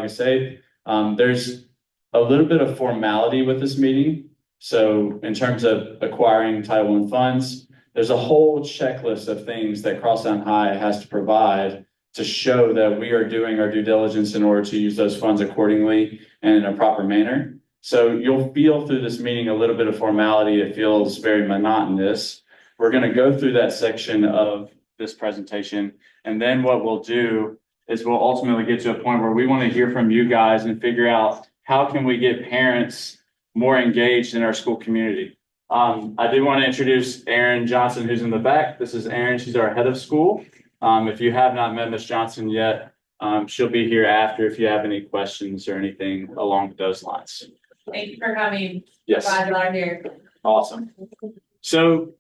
I say, there's a little bit of formality with this meeting. So in terms of acquiring Title I funds, there's a whole checklist of things that Crosstown High has to provide to show that we are doing our due diligence in order to use those funds accordingly and in a proper manner. So you'll feel through this meeting a little bit of formality. It feels very monotonous. We're going to go through that section of this presentation. And then what we'll do is we'll ultimately get to a point where we want to hear from you guys and figure out how can we get parents more engaged in our school community. I do want to introduce Erin Johnson, who's in the back. This is Erin. She's our head of school. If you have not met Ms. Johnson yet, she'll be here after if you have any questions or anything along those lines. Thank you for coming. Yes. Glad you are here. Awesome. So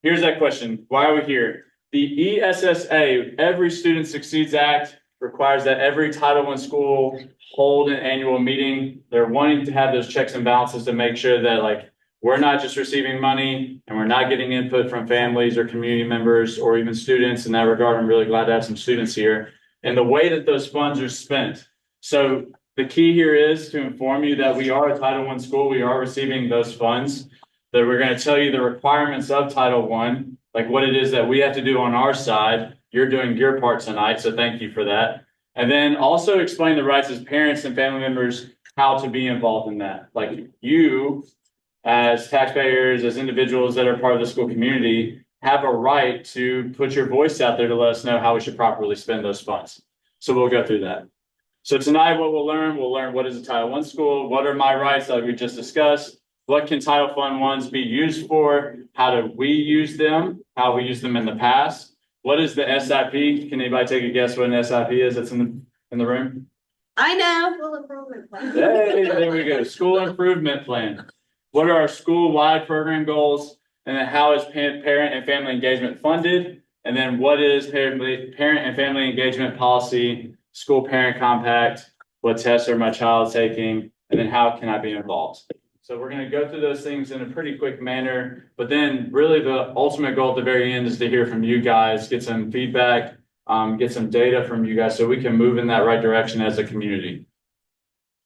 here's that question. Why are we here? The ESSA, Every Student Succeeds Act, requires that every Title I school hold an annual meeting. They're wanting to have those checks and balances to make sure that we're not just receiving money and we're not getting input from families or community members or even students. In that regard, I'm really glad to have some students here. And the way that those funds are spent. So the key here is to inform you that we are a Title I school. We are receiving those funds. That we're going to tell you the requirements of Title I, like what it is that we have to do on our side. You're doing your part tonight, so thank you for that. And then also explain the rights as parents and family members, how to be involved in that. Like you, as taxpayers, as individuals that are part of the school community, have a right to put your voice out there to let us know how we should properly spend those funds. So we'll go through that. So tonight what we'll learn what is a Title I school, what are my rights that we just discussed, what can Title Funds be used for, how do we use them, how we use them in the past, what is the SIP? Can anybody take a guess what an SIP is that's in the room? I know. School improvement plan. Hey, there we go. School improvement plan. What are our school-wide program goals? And then how is parent and family engagement funded? And then what is parent and family engagement policy, school parent compact? What tests are my child taking? And then how can I be involved? So we're going to go through those things in a pretty quick manner, but then really the ultimate goal at the very end is to hear from you guys, get some feedback, get some data from you guys so we can move in that right direction as a community.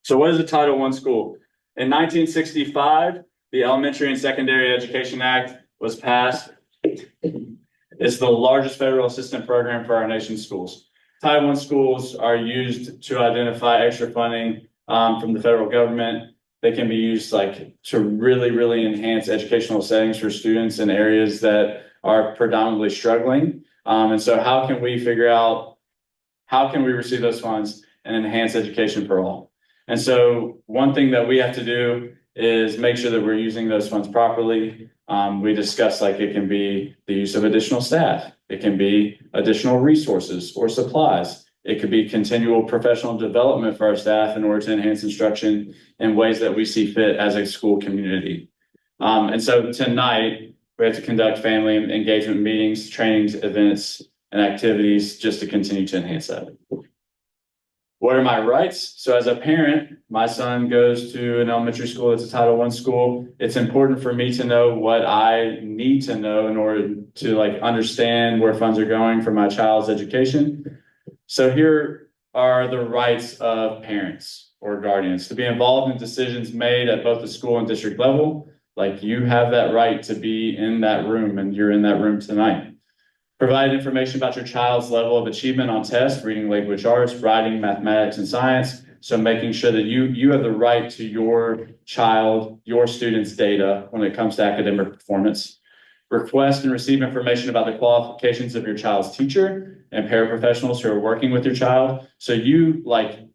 So what is a Title I school? In 1965, the Elementary and Secondary Education Act was passed. It's the largest federal assistance program for our nation's schools. Title I schools are used to identify extra funding from the federal government. They can be used to really enhance educational settings for students in areas that are predominantly struggling. And so how can we figure out how can we receive those funds and enhance education for all? And so one thing that we have to do is make sure that we're using those funds properly. We discussed it can be the use of additional staff. It can be additional resources or supplies. It could be continual professional development for our staff in order to enhance instruction in ways that we see fit as a school community. And so tonight, we have to conduct family engagement meetings, trainings, events, and activities just to continue to enhance that. What are my rights? So as a parent, my son goes to an elementary school that's a Title I school. It's important for me to know what I need to know in order to understand where funds are going for my child's education. So here are the rights of parents or guardians to be involved in decisions made at both the school and district level. You have that right to be in that room, and you're in that room tonight. Provide information about your child's level of achievement on tests, reading, language arts, writing, mathematics, and science. So making sure that you have the right to your child, your student's data when it comes to academic performance. Request and receive information about the qualifications of your child's teacher and paraprofessionals who are working with your child. So you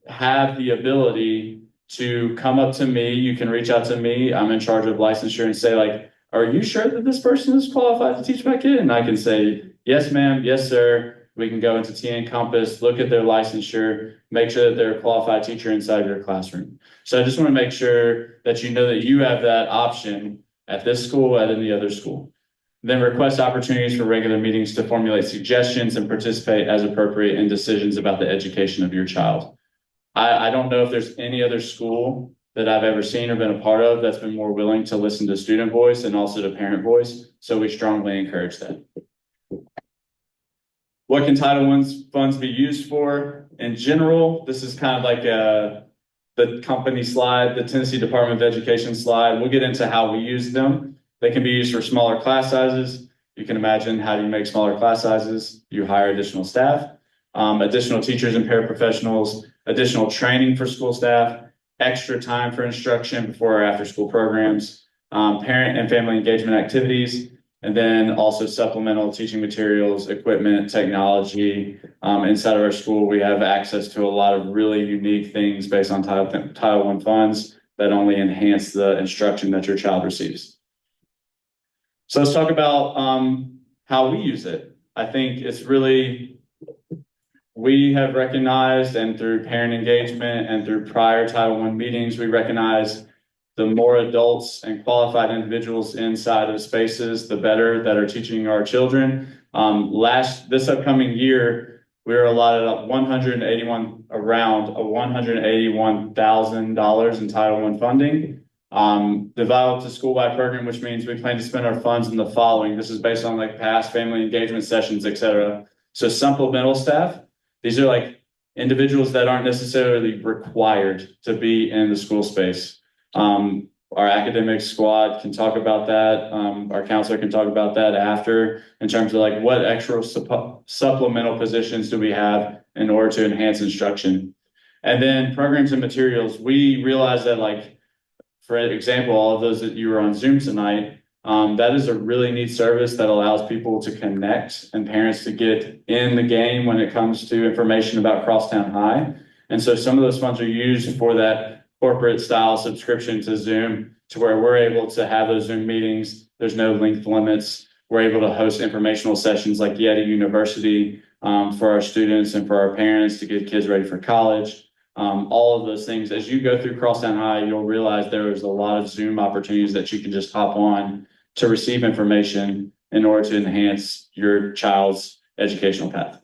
have the ability to come up to me. You can reach out to me. I'm in charge of licensure and say are you sure that this person is qualified to teach my kid? And I can say, yes, ma'am. Yes, sir. We can go into TN Compass, look at their licensure, make sure that they're a qualified teacher inside your classroom. So I just want to make sure that you know that you have that option at this school, at any other school. Then request opportunities for regular meetings to formulate suggestions and participate as appropriate in decisions about the education of your child. I don't know if there's any other school that I've ever seen or been a part of that's been more willing to listen to student voice and also to parent voice. So we strongly encourage that. What can Title I funds be used for? In general, this is kind of like the company slide, the Tennessee Department of Education slide. We'll get into how we use them. They can be used for smaller class sizes. You can imagine, how do you make smaller class sizes? You hire additional staff, additional teachers and paraprofessionals, additional training for school staff, extra time for instruction before or after school programs, parent and family engagement activities, and then also supplemental teaching materials, equipment, technology. Inside of our school, we have access to a lot of really unique things based on Title I funds that only enhance the instruction that your child receives. So let's talk about how we use it. I think it's really, we have recognized, and through parent engagement and through prior Title I meetings, we recognize the more adults and qualified individuals inside of spaces, the better, that are teaching our children. This upcoming year, we were allotted around $181,000 in Title I funding. Developed a school-wide program, which means we plan to spend our funds in the following. This is based on like past family engagement sessions, et cetera. So supplemental staff, these are like individuals that aren't necessarily required to be in the school space. Our academic squad can talk about that. Our counselor can talk about that after, in terms of like what extra supplemental positions do we have in order to enhance instruction. And then programs and materials. We realize that, like, for example, all of those that you were on Zoom tonight, that is a really neat service that allows people to connect and parents to get in the game when it comes to information about Crosstown High. And so some of those funds are used for that corporate style subscription to Zoom, to where we're able to have those Zoom meetings. There's no length limits. We're able to host informational sessions like Yeti University for our students and for our parents to get kids ready for college. All of those things. As you go through Crosstown High, you'll realize there is a lot of Zoom opportunities that you can just hop on to receive information in order to enhance your child's educational path.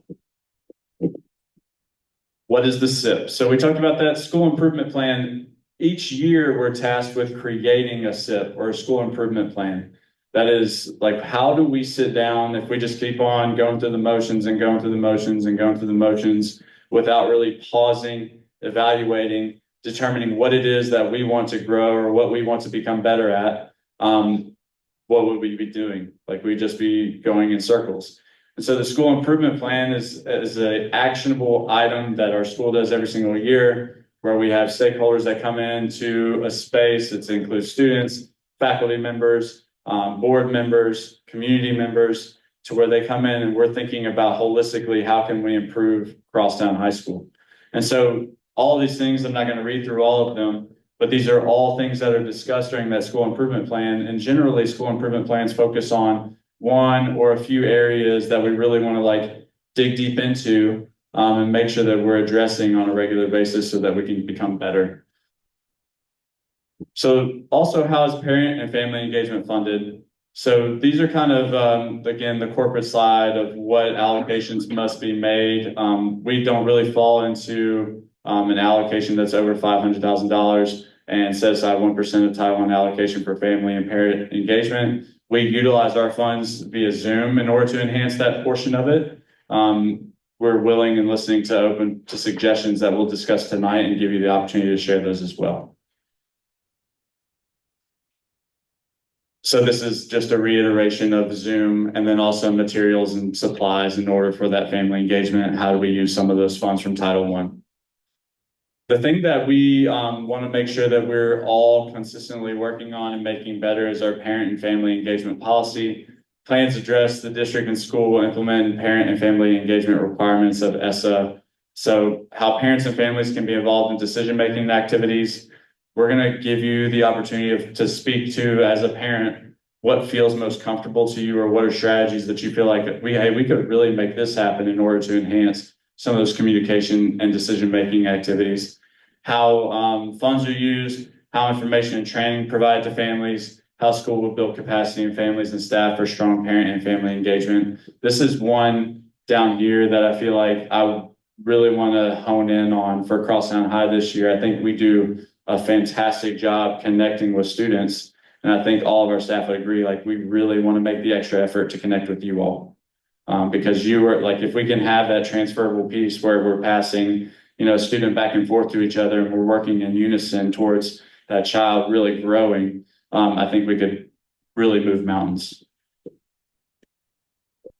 What is the SIP? So we talked about that school improvement plan. Each year we're tasked with creating a SIP, or a school improvement plan. That is like, how do we sit down if we just keep on going through the motions and going through the motions and going through the motions without really pausing, evaluating, determining what it is that we want to grow or what we want to become better at. What would we be doing? Like, we'd just be going in circles. And so the school improvement plan is an actionable item that our school does every single year, where we have stakeholders that come into a space. It includes students, faculty members, board members, community members, to where they come in and we're thinking about holistically, how can we improve Crosstown High School? And so all these things, I'm not going to read through all of them, but these are all things that are discussed during that school improvement plan. And generally, school improvement plans focus on one or a few areas that we really want to like dig deep into, and make sure that we're addressing on a regular basis so that we can become better. So also, how is parent and family engagement funded? So these are kind of, again, the corporate side of what allocations must be made. We don't really fall into an allocation that's over $500,000 and set aside 1% of Title I allocation for family and parent engagement. We utilize our funds via Zoom in order to enhance that portion of it. We're willing and listening to open to suggestions that we'll discuss tonight and give you the opportunity to share those as well. So this is just a reiteration of Zoom, and then also materials and supplies in order for that family engagement. How do we use some of those funds from Title I? The thing that we want to make sure that we're all consistently working on and making better is our parent and family engagement policy. Plans address the district and school will implement parent and family engagement requirements of ESSA. So how parents and families can be involved in decision-making activities. We're going to give you the opportunity to speak to, as a parent, what feels most comfortable to you, or what are strategies that you feel like we could really make this happen in order to enhance some of those communication and decision-making activities. How funds are used, how information and training provided to families, how school will build capacity in families and staff for strong parent and family engagement. This is one down here that I feel like I really want to hone in on for Crosstown High this year. I think we do a fantastic job connecting with students, and I think all of our staff would agree, like, we really want to make the extra effort to connect with you all. Because you are like, if we can have that transferable piece where we're passing, a student back and forth to each other and we're working in unison towards that child really growing, I think we could really move mountains.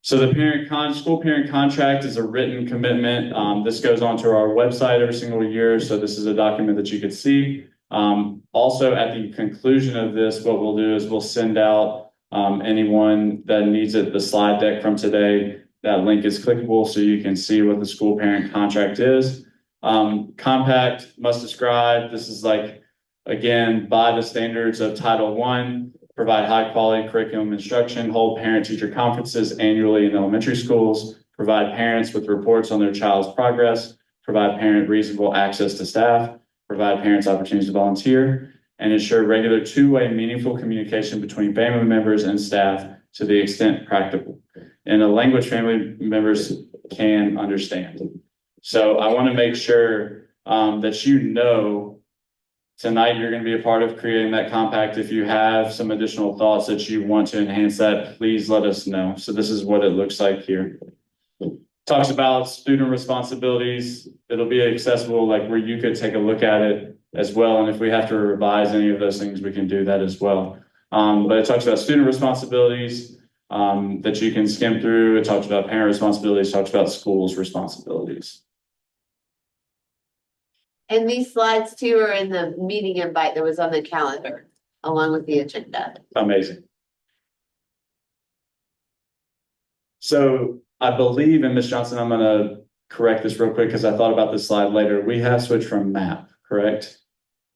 So the school parent contract is a written commitment. This goes onto our website every single year. So this is a document that you could see. Also at the conclusion of this, what we'll do is we'll send out anyone that needs it, the slide deck from today. That link is clickable so you can see what the school parent contract is. Compact must describe, this is like, again, by the standards of Title I, provide high quality curriculum instruction, hold parent-teacher conferences annually in elementary schools, provide parents with reports on their child's progress, provide parent reasonable access to staff, provide parents opportunities to volunteer, and ensure regular two-way meaningful communication between family members and staff to the extent practical in a language family members can understand. So I want to make sure that tonight you're going to be a part of creating that compact. If you have some additional thoughts that you want to enhance that, please let us know. So this is what it looks like here. Talks about student responsibilities. It'll be accessible, like where you could take a look at it as well. And if we have to revise any of those things, we can do that as well. But it talks about student responsibilities that you can skim through. It talks about parent responsibilities, talks about schools responsibilities. And these slides too are in the meeting invite that was on the calendar, along with the agenda. Amazing. So I believe, and Ms. Johnson, I'm going to correct this real quick because I thought about this slide later. We have switched from MAP, correct?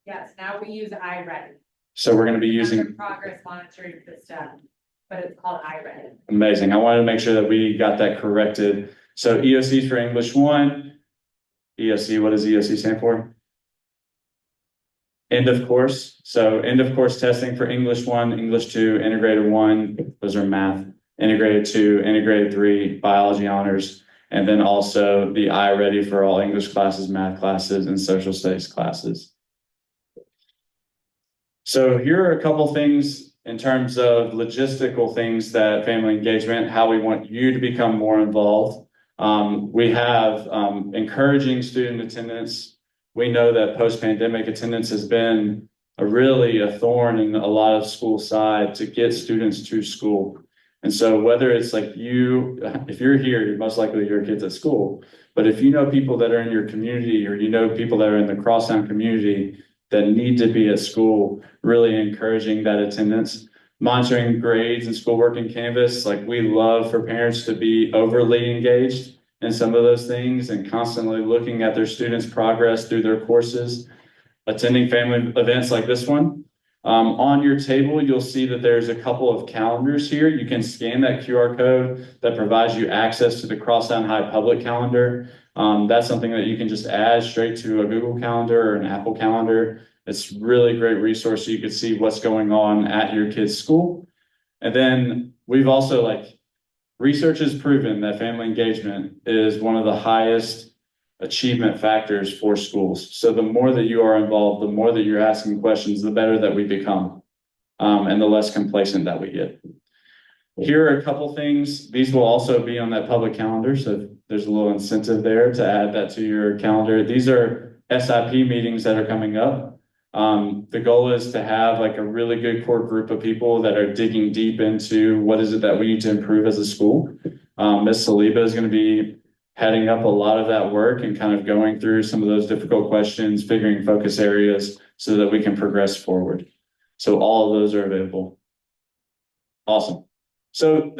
Yes, now we use iReady. So we're going to be using Progress monitoring system, but it's called iReady. Amazing. I wanted to make sure that we got that corrected. So EOC for English 1. EOC, what does EOC stand for? End of course. So end of course testing for English 1, English 2, integrated 1, those are math, integrated 2, integrated 3, biology honors, and then also the iReady for all English classes, math classes, and social studies classes. So here are a couple things in terms of logistical things that family engagement, how we want you to become more involved. We have encouraging student attendance. We know that post-pandemic attendance has been a thorn in a lot of school side to get students to school. And so whether it's like if you're here, you're most likely your kids at school. But if you know people that are in your community or you know people that are in the Crosstown community that need to be at school, really encouraging that attendance. Monitoring grades and schoolwork in Canvas, like we love for parents to be overly engaged in some of those things and constantly looking at their students' progress through their courses, attending family events like this one. On your table, you'll see that there's a couple of calendars here. You can scan that QR code that provides you access to the Crosstown High public calendar. That's something that you can just add straight to a Google Calendar or an Apple Calendar. It's really great resource so you can see what's going on at your kid's school. And then we've also research has proven that family engagement is one of the highest achievement factors for schools. So the more that you are involved, the more that you're asking questions, the better that we become, and the less complacent that we get. Here are a couple things. These will also be on that public calendar. So there's a little incentive there to add that to your calendar. These are SIP meetings that are coming up. The goal is to have a really good core group of people that are digging deep into what is it that we need to improve as a school. Ms. Saliba is going to be heading up a lot of that work and kind of going through some of those difficult questions, figuring focus areas so that we can progress forward. So all of those are available. Awesome. So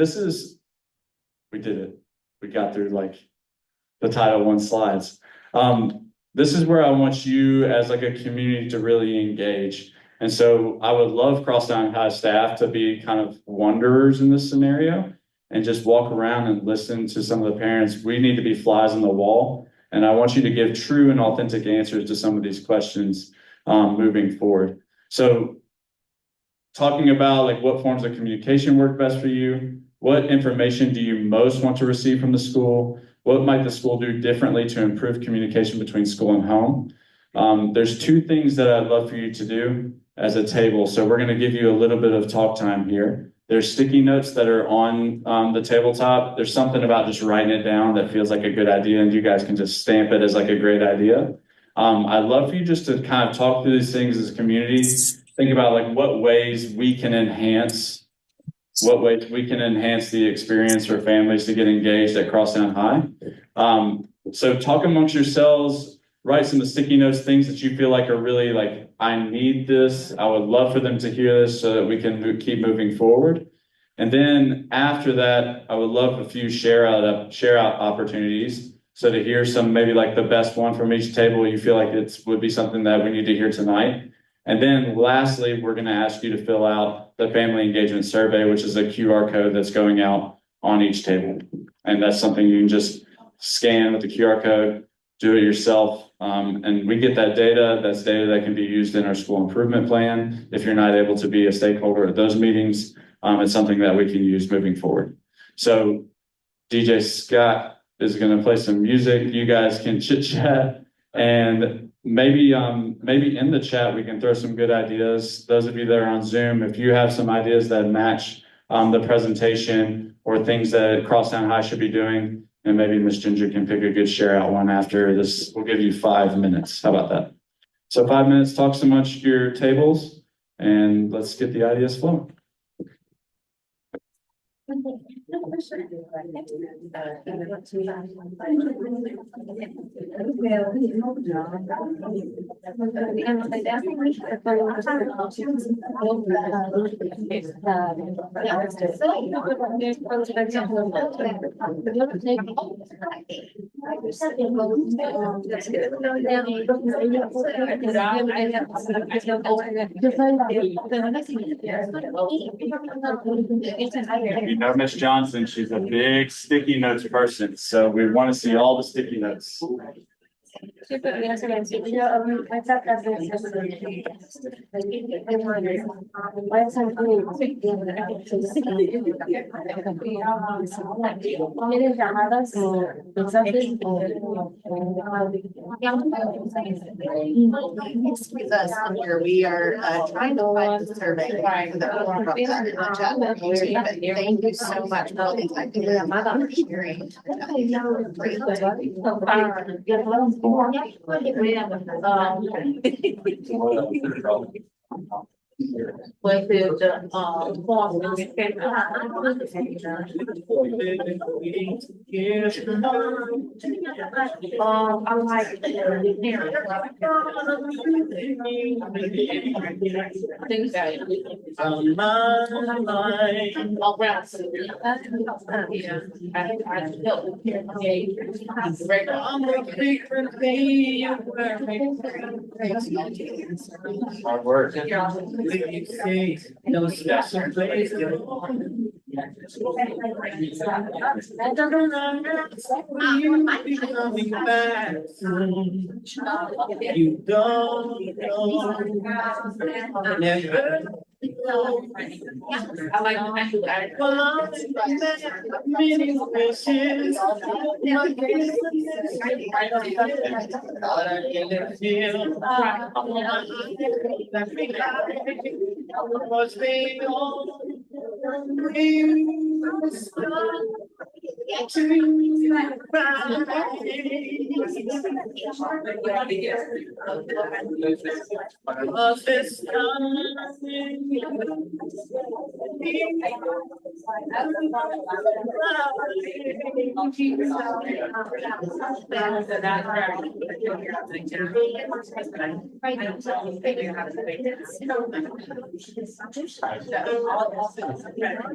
we did it. We got through the Title I slides. This is where I want you as a community to really engage. And so I would love Crosstown High staff to be kind of wanderers in this scenario and just walk around and listen to some of the parents. We need to be flies on the wall. And I want you to give true and authentic answers to some of these questions moving forward. So talking about what forms of communication work best for you, what information do you most want to receive from the school? What might the school do differently to improve communication between school and home? There's two things that I'd love for you to do as a table. So we're going to give you a little bit of talk time here. There's sticky notes that are on the tabletop. There's something about just writing it down that feels like a good idea, and you guys can just stamp it as like a great idea. I'd love for you just to kind of talk through these things as a community. Think about like what ways we can enhance the experience for families to get engaged at Crosstown High. So talk amongst yourselves, write some of the sticky notes, things that you feel like are really like, I need this. I would love for them to hear this so that we can keep moving forward. And then after that, I would love a few share out opportunities. So to hear some, maybe like the best one from each table, you feel like would be something that we need to hear tonight. And then lastly, we're going to ask you to fill out the family engagement survey, which is a QR code that's going out on each table. And that's something you can just scan with the QR code, do it yourself. And we get that data. That's data that can be used in our school improvement plan. If you're not able to be a stakeholder at those meetings, it's something that we can use moving forward. So DJ Scott is going to play some music. You guys can chit chat, and maybe in the chat, we can throw some good ideas. Those of you that are on Zoom, if you have some ideas that match the presentation or things that Crosstown High should be doing, and maybe Miss Ginger can pick a good share out one after this. We'll give you 5 minutes. How about that? So 5 minutes, talk amongst your tables, and let's get the ideas flowing. You know Miss Johnson, she's a big sticky notes person, so we want to see all the sticky notes. Excuse us, here we are trying to find the survey. For the but thank you so much for all the time sharing. With the I'm like things that on my mind all around. Yeah, I felt Hard work. no special place. You don't know. I like many wishes.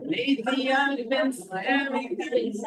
Lately I've been slamming things.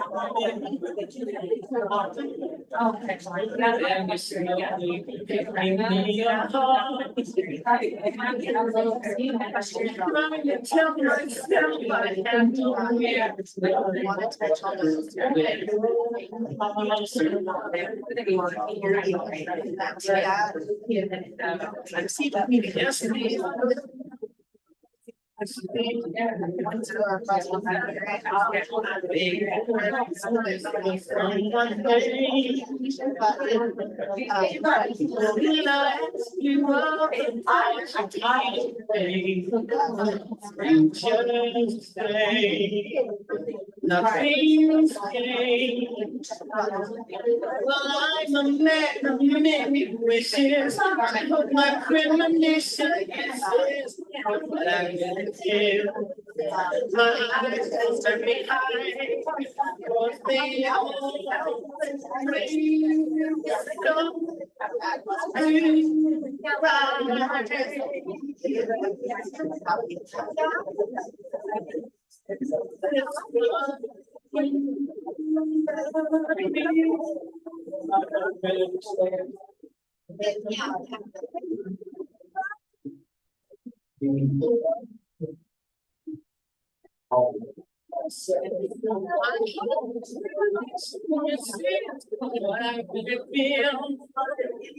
Nothing's changed. Well, I'm a man of many wishes. I hope my premonition is this. But I can tell my eyes will turn me high. Cause they all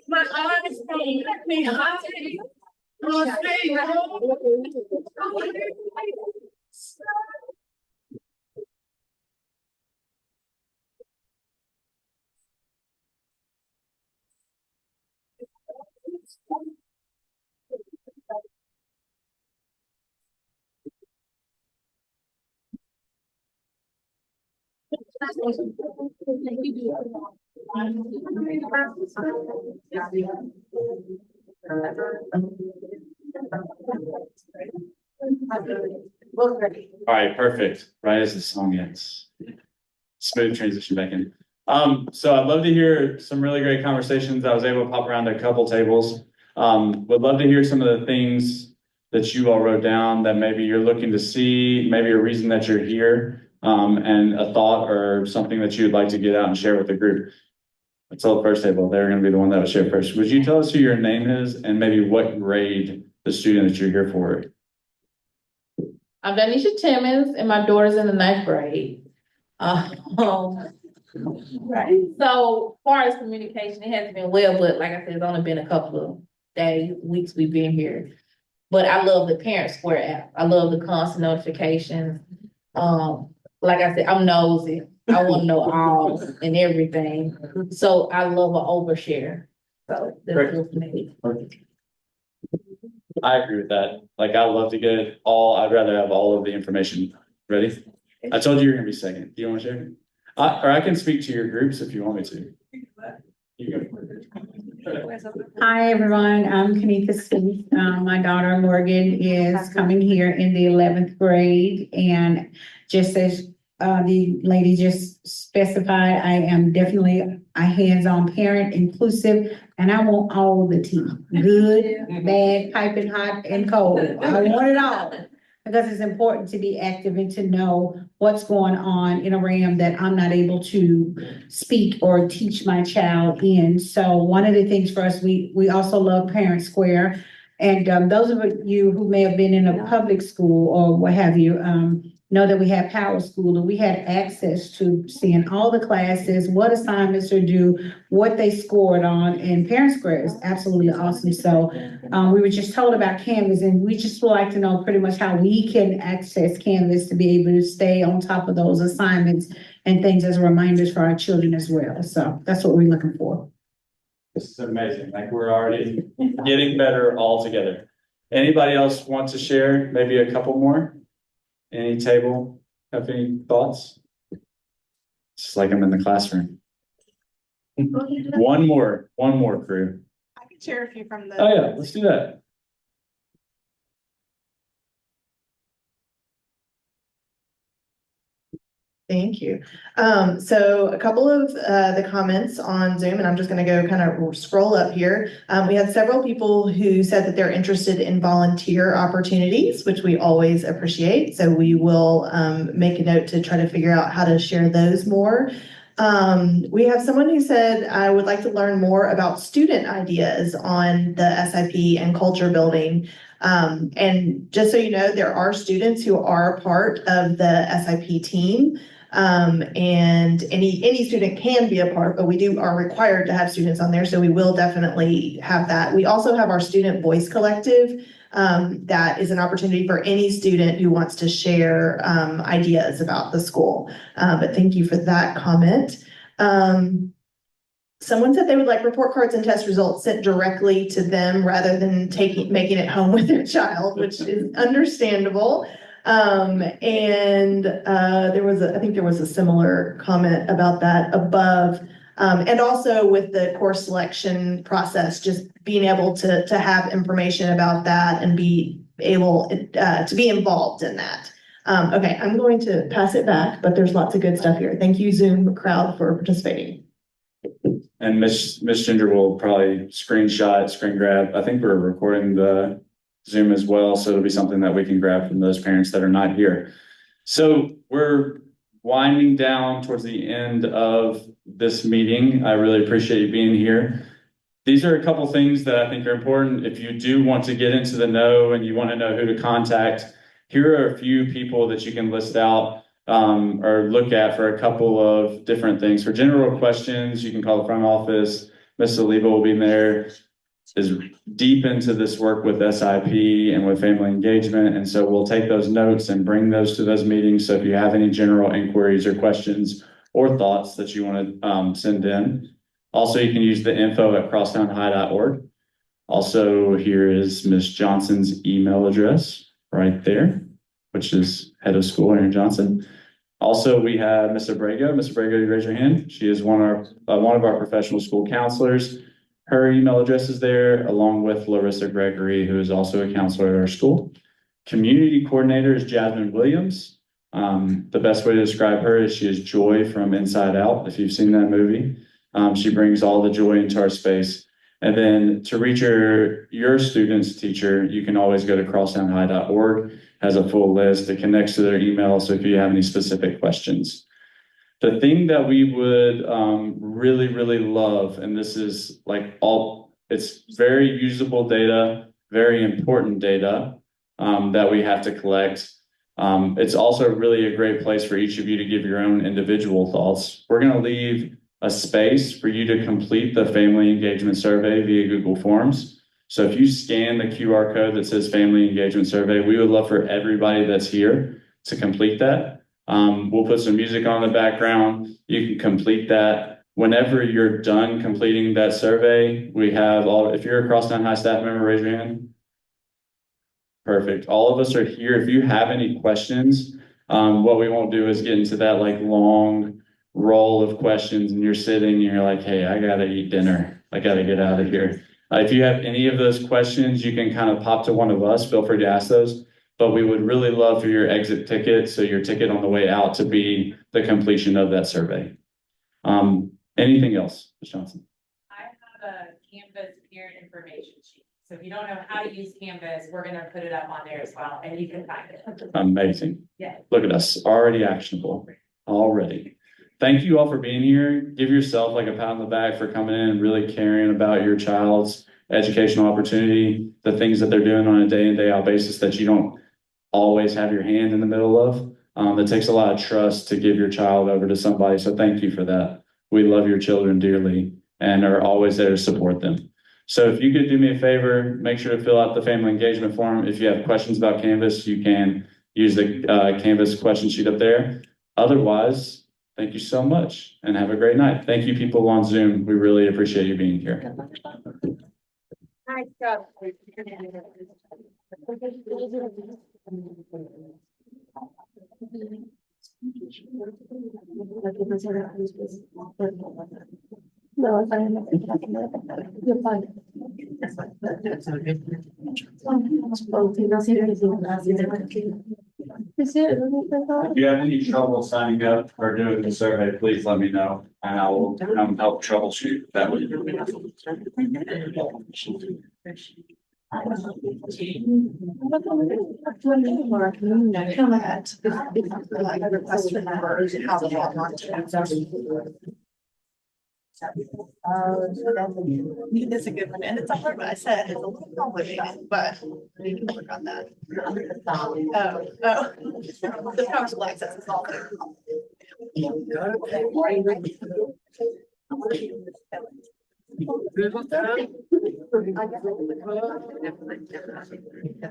my eyes won't let me hide. Cause they All right, perfect. Right as the song ends. Smooth transition back in. So I'd love to hear some really great conversations. I was able to pop around to a couple tables. Would love to hear some of the things that you all wrote down that maybe you're looking to see, maybe a reason that you're here, and a thought or something that you'd like to get out and share with the group. Let's tell the first table. They're going to be the one that would share first. Would you tell us who your name is and maybe what grade the student that you're here for? I'm Danisha Timmons and my daughter's in the 9th grade. Right. So far as communication, it hasn't been well, but like I said, it's only been a couple of days, weeks we've been here. But I love the Parent Square app. I love the constant notifications. Like I said, I'm nosy. I want to know all and everything. So I love an overshare. So that's what for me. I agree with that. Like, I love to get it all. I'd rather have all of the information. Ready? I told you you're gonna be second. Do you want to share? Or I can speak to your groups if you want me to. You go. Hi, everyone. I'm Kanika Smith. My daughter Morgan is coming here in the 11th grade. And just as the lady just specified, I am definitely a hands-on parent, inclusive, and I want all the tea. Good, bad, piping hot, and cold. I want it all. Because it's important to be active and to know what's going on in a realm that I'm not able to speak or teach my child in. So one of the things for us, we also love Parent Square. And those of you who may have been in a public school or what have you, know that we have Power School and we had access to seeing all the classes, what assignments are due, what they scored on, and Parent Square is absolutely awesome. So we were just told about Canvas, and we just would like to know pretty much how we can access Canvas to be able to stay on top of those assignments and things as reminders for our children as well. So that's what we're looking for. This is amazing. Like, we're already getting better all together. Anybody else want to share? Maybe a couple more? Any table have any thoughts? It's like I'm in the classroom. One more crew. I can share a few from the. Oh yeah, let's do that. Thank you. So a couple of the comments on Zoom, and I'm just going to go kind of scroll up here. We had several people who said that they're interested in volunteer opportunities, which we always appreciate. So we will make a note to try to figure out how to share those more. We have someone who said, I would like to learn more about student ideas on the SIP and culture building. And just so you know, there are students who are part of the SIP team. And any student can be a part, but are required to have students on there. So we will definitely have that. We also have our student voice collective. That is an opportunity for any student who wants to share, ideas about the school. But thank you for that comment. Someone said they would like report cards and test results sent directly to them rather than making it home with their child, which is understandable. I think there was a similar comment about that above. And also with the course selection process, just being able to have information about that and be able to be involved in that. Okay, I'm going to pass it back, but there's lots of good stuff here. Thank you, Zoom crowd, for participating. And Miss Ginger will probably screen grab. I think we're recording the Zoom as well, so it'll be something that we can grab from those parents that are not here. So we're winding down towards the end of this meeting. I really appreciate you being here. These are a couple things that I think are important. If you do want to get into the know and you want to know who to contact, here are a few people that you can list out or look at for a couple of different things. For general questions, you can call the front office. Ms. Saliba will be there, is deep into this work with SIP and with family engagement. And so we'll take those notes and bring those to those meetings. So if you have any general inquiries or questions or thoughts that you want to send in. Also, you can use the info@crosstownhigh.org. Also, here is Ms. Johnson's email address right there, which is head of school, Erin Johnson. Also, we have Ms. Abrego. Ms. Abrego, you raise your hand. She is one of our professional school counselors. Her email address is there, along with Larissa Gregory, who is also a counselor at our school. Community coordinator is Jasmine Williams. The best way to describe her is she is Joy from Inside Out, if you've seen that movie. She brings all the joy into our space. And then to reach your student's teacher, you can always go to crosstownhigh.org. Has a full list. It connects to their email. So if you have any specific questions. The thing that we would really, really love, and this is it's very usable data, very important data that we have to collect. It's also really a great place for each of you to give your own individual thoughts. We're going to leave a space for you to complete the family engagement survey via Google Forms. So if you scan the QR code that says family engagement survey, we would love for everybody that's here to complete that. We'll put some music on the background. You can complete that. Whenever you're done completing that survey, we have if you're a Crosstown High staff member, raise your hand. Perfect. All of us are here. If you have any questions, what we won't do is get into that long roll of questions and you're sitting and you're like, hey, I gotta eat dinner. I gotta get out of here. If you have any of those questions, you can kind of pop to one of us. Feel free to ask those. But we would really love for your exit ticket, so your ticket on the way out, to be the completion of that survey. Anything else, Ms. Johnson? I have a Canvas parent information sheet. So if you don't know how to use Canvas, we're gonna put it up on there as well, and you can find it. Amazing. Yeah. Look at us, already actionable, already. Thank you all for being here. Give yourself a pat on the back for coming in and really caring about your child's educational opportunity, the things that they're doing on a day in, day out basis that you don't always have your hand in the middle of. It takes a lot of trust to give your child over to somebody. So thank you for that. We love your children dearly and are always there to support them. So if you could do me a favor, make sure to fill out the family engagement form. If you have questions about Canvas, you can use the Canvas question sheet up there. Otherwise, thank you so much and have a great night. Thank you, people on Zoom. We really appreciate you being here. Nice job. No, you're fine. If you have any trouble signing up or doing the survey, please let me know and I will help troubleshoot that way. It's a good one, and it's a hard one. I said it's a little complicated, but we can work on that. The power supply access is all there. Cause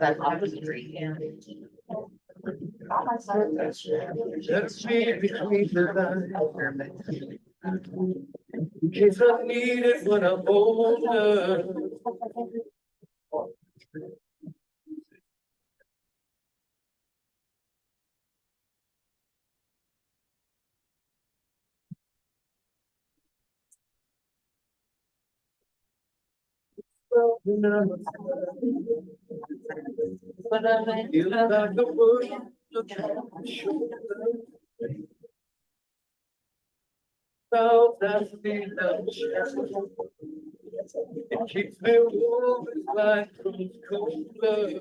I'm off the street and. Let's read between the lines. In case I need it when I'm older. But I feel like the world looks on my shoulder. So that's the love. It keeps me warm as life grows colder.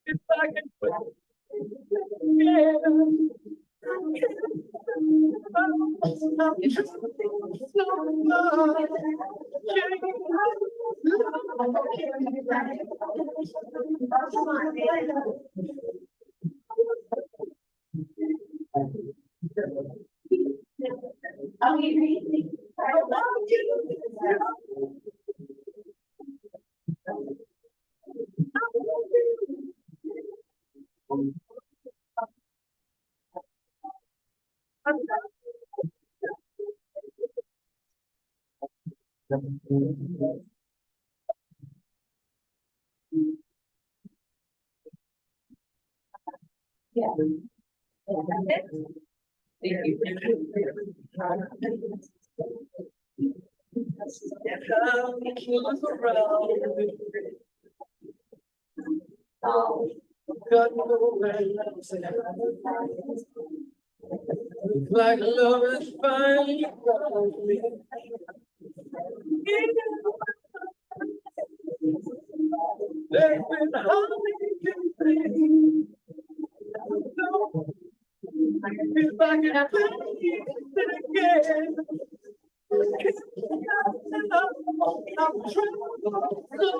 If I can put like love is finally found me. There's been hardly anything. If I can play it again. I'm trying so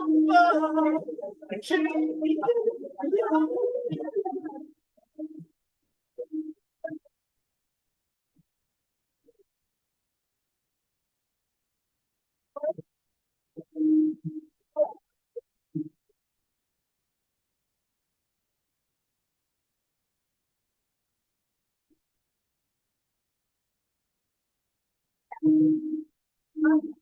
far.